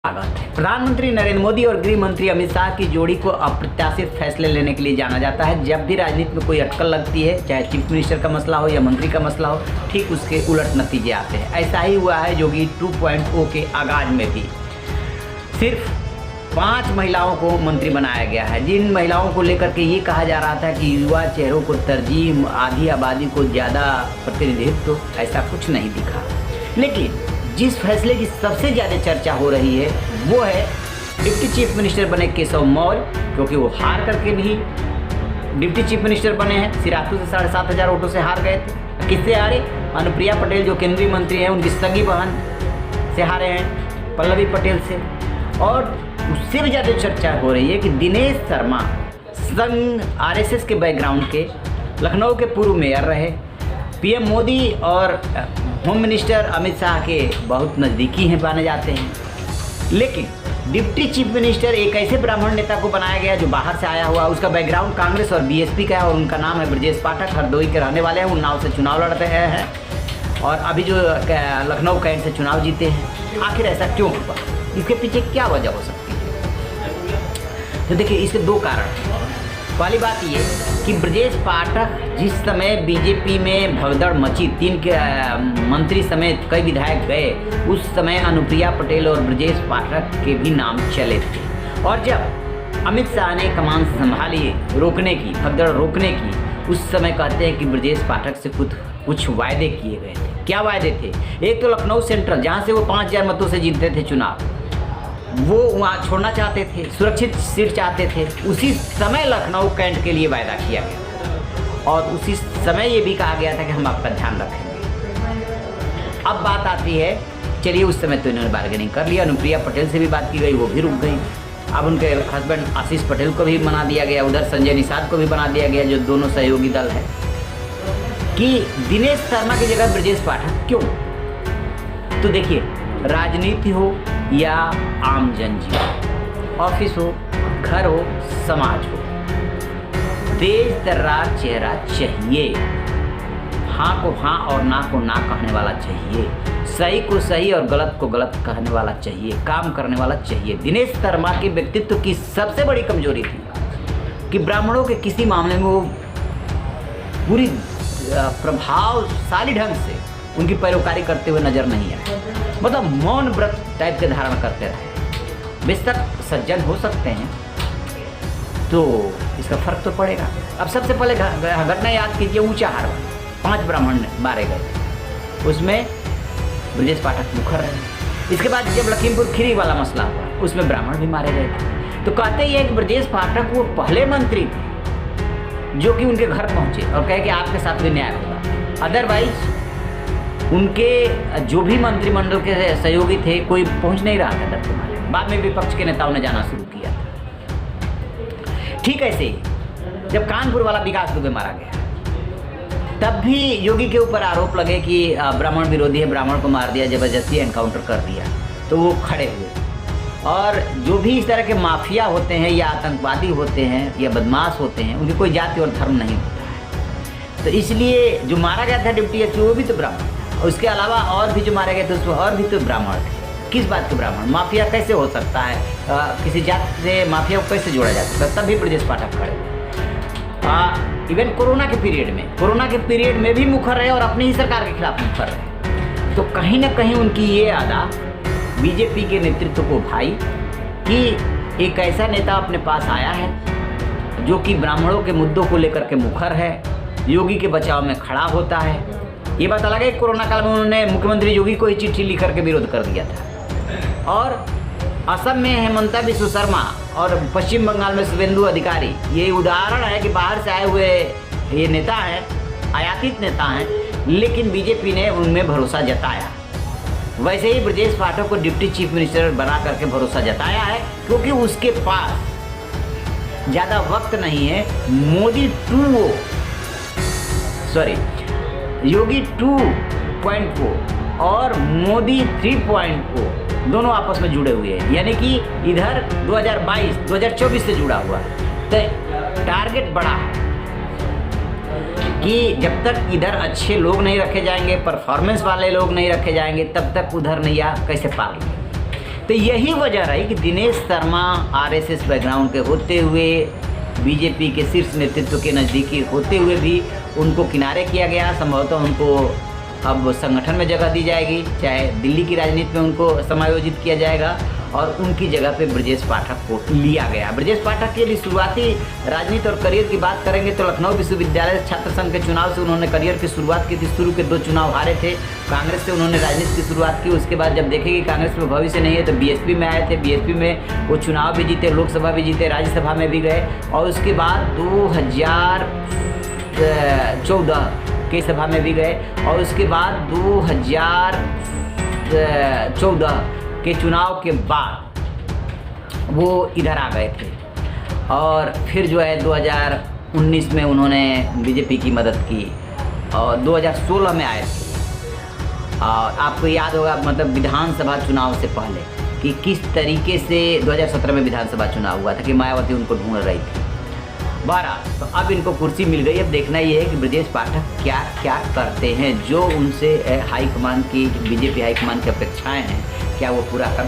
स्वागत है। प्रधानमंत्री नरेंद्र मोदी और गृह मंत्री अमित शाह की जोड़ी को अप्रत्याशित फैसले लेने के लिए जाना जाता है। जब भी राजनीति में कोई अटकल लगती है, चाहे चीफ मिनिस्टर का मसला हो या मंत्री का मसला हो, ठीक उसके उलट नतीजे आते हैं। ऐसा ही हुआ है योगी 2.0 के आगाज में भी। सिर्फ 5 महिलाओं को मंत्री बनाया गया है, जिन महिलाओं को लेकर के ये कहा जा रहा था कि युवा चेहरों को तरजीह, आधी आबादी को ज़्यादा प्रतिनिधित्व, ऐसा कुछ नहीं दिखा। लेकिन जिस फैसले की सबसे ज़्यादा चर्चा हो रही है वो है डिप्टी चीफ मिनिस्टर बने केशव मौर्य, क्योंकि वो हार करके भी डिप्टी चीफ मिनिस्टर बने हैं। सिराथू से 7,500 वोटों से हार गए थे। किससे हारे? अनुप्रिया पटेल जो केंद्रीय मंत्री हैं, उनकी सगी बहन से हारे हैं, पल्लवी पटेल से। और उससे भी ज़्यादा चर्चा हो रही है कि दिनेश शर्मा संघ RSS के बैकग्राउंड के लखनऊ के पूर्व मेयर रहे, PM मोदी और होम मिनिस्टर अमित शाह के बहुत नज़दीकी हैं माने जाते हैं। लेकिन डिप्टी चीफ मिनिस्टर एक ऐसे ब्राह्मण नेता को बनाया गया जो बाहर से आया हुआ, उसका बैकग्राउंड कांग्रेस और BSP का है और उनका नाम है ब्रजेश पाठक। हरदोई के रहने वाले हैं, उन्नाव से चुनाव लड़ते हैं और अभी जो लखनऊ कैंट से चुनाव जीते हैं। आखिर ऐसा क्यों हुआ? इसके पीछे क्या वजह हो सकती है? तो देखिए, इसके 2 कारण हैं। पहली बात ये कि ब्रजेश पाठक जिस समय बीजेपी में भगदड़ मची, 3 के मंत्री समेत कई विधायक गए, उस समय अनुप्रिया पटेल और ब्रजेश पाठक के भी नाम चले थे। और जब अमित शाह ने कमान संभाली रोकने की, भगदड़ रोकने की, उस समय कहते हैं कि ब्रजेश पाठक से कुछ वायदे किए गए थे। क्या वायदे थे? एक तो लखनऊ सेंट्रल, जहाँ से वो 5,000 मतों से जीतते थे चुनाव, वो वहाँ छोड़ना चाहते थे, सुरक्षित सीट चाहते थे। उसी समय लखनऊ कैंट के लिए वायदा किया गया और उसी समय ये भी कहा गया था कि हम आपका ध्यान रखेंगे। अब बात आती है, चलिए उस समय तो इन्होंने बार्गेनिंग कर लिया, अनुप्रिया पटेल से भी बात की गई, वो भी रुक गई। अब उनके हस्बैंड आशीष पटेल को भी बना दिया गया, उधर संजय निषाद को भी बना दिया गया, जो दोनों सहयोगी दल है। कि दिनेश शर्मा की जगह ब्रजेश पाठक क्यों? तो देखिए, राजनीति हो या आम जनजीवन, ऑफिस हो, घर हो, समाज हो, तेज तर्रार चेहरा चाहिए। हाँ को हाँ और ना को ना कहने वाला चाहिए, सही को सही और गलत को गलत कहने वाला चाहिए, काम करने वाला चाहिए। दिनेश शर्मा के व्यक्तित्व की सबसे बड़ी कमजोरी थी कि ब्राह्मणों के किसी मामले में वो पूरी प्रभावशाली ढंग से उनकी पैरोकारी करते हुए नजर नहीं आए। मतलब मौन व्रत टाइप के धारण करते रहे। बेशक सज्जन हो सकते हैं, तो इसका फर्क तो पड़ेगा। अब सबसे पहले घटना याद कीजिए, ऊंचाहार 5 ब्राह्मण मारे गए थे, उसमें ब्रजेश पाठक मुखर रहे। इसके बाद जब लखीमपुर खीरी वाला मसला हुआ, उसमें ब्राह्मण भी मारे गए थे। तो कहते ही है कि ब्रजेश पाठक वो पहले मंत्री थे जो कि उनके घर पहुंचे और कहे कि आपके साथ भी न्याय होगा। अदरवाइज उनके जो भी मंत्रिमंडल के सहयोगी थे, कोई पहुंच नहीं रहा था डर मारे। बाद में विपक्ष के नेताओं ने जाना शुरू किया था। ठीक ऐसे ही जब कानपुर वाला विकास दुबे मारा गया, तब भी योगी के ऊपर आरोप लगे कि ब्राह्मण विरोधी है, ब्राह्मण को मार दिया, जबरदस्ती एनकाउंटर कर दिया, तो वो खड़े हुए। और जो भी इस तरह के माफिया होते हैं या आतंकवादी होते हैं या बदमाश होते हैं, उनकी कोई जाति और धर्म नहीं होता है। तो इसलिए जो मारा गया था डिप्टी एसपी, वो भी तो ब्राह्मण, उसके अलावा और भी जो मारे गए थे उसमें और भी तो ब्राह्मण थे। किस बात के ब्राह्मण? माफिया कैसे हो सकता है? किसी जाति से माफिया को कैसे जोड़ा जा सकता है? तब भी ब्रजेश पाठक खड़े। इवन कोरोना के पीरियड में भी मुखर रहे और अपनी ही सरकार के खिलाफ मुखर रहे। तो कहीं ना कहीं उनकी ये आदा बीजेपी के नेतृत्व को भाई कि एक ऐसा नेता अपने पास आया है जो कि ब्राह्मणों के मुद्दों को लेकर के मुखर है, योगी के बचाव में खड़ा होता है। ये बात अलग है, कोरोना काल में उन्होंने मुख्यमंत्री योगी को ही चिट्ठी लिख करके विरोध कर दिया था। और असम में हेमंता बिस्व शर्मा और पश्चिम बंगाल में शुभेंदु अधिकारी, ये उदाहरण है कि बाहर से आए हुए ये नेता हैं, आयातित नेता हैं, लेकिन बीजेपी ने उनमें भरोसा जताया। वैसे ही ब्रजेश पाठक को डिप्टी चीफ मिनिस्टर बना करके भरोसा जताया है, क्योंकि उसके पास ज़्यादा वक्त नहीं है। योगी 2.0 और मोदी 3.0 दोनों आपस में जुड़े हुए हैं, यानी कि इधर 2024 से जुड़ा हुआ है। तो टारगेट बड़ा है कि जब तक इधर अच्छे लोग नहीं रखे जाएंगे, परफॉर्मेंस वाले लोग नहीं रखे जाएंगे, तब तक उधर नैया कैसे पार लेंगे। तो यही वजह रही कि दिनेश शर्मा आरएसएस बैकग्राउंड के होते हुए, बीजेपी के शीर्ष नेतृत्व के नज़दीकी होते हुए भी उनको किनारे किया गया। संभवतः उनको अब संगठन में जगह दी जाएगी, चाहे दिल्ली की राजनीति में उनको समायोजित किया जाएगा, और उनकी जगह पे ब्रजेश पाठक को लिया गया। ब्रजेश पाठक के लिए शुरुआती राजनीति और करियर की बात करेंगे तो लखनऊ विश्वविद्यालय छात्र संघ के चुनाव से उन्होंने करियर की शुरुआत की थी। शुरू के 2 चुनाव हारे थे। कांग्रेस से उन्होंने राजनीति की शुरुआत की। उसके बाद जब देखे कि कांग्रेस में भविष्य नहीं है तो बीएसपी में आए थे। बीएसपी में वो चुनाव भी जीते, लोकसभा भी जीते, राज्यसभा में भी गए, और उसके बाद 2014 के सभा में भी गए, और उसके बाद 2014 के चुनाव के बाद वो इधर आ गए थे, और फिर जो है 2019 में उन्होंने बीजेपी की मदद की, और 2016 में आए थे। और आपको याद होगा, मतलब विधानसभा चुनाव से पहले, कि किस तरीके से 2017 में विधानसभा चुनाव हुआ था कि मायावती उनको ढूंढ रही थी। 12 तो अब इनको कुर्सी मिल गई। अब देखना ये है कि ब्रजेश पाठक क्या क्या करते हैं, जो उनसे हाईकमान की, बीजेपी हाईकमान की अपेक्षाएं हैं, क्या वो पूरा कर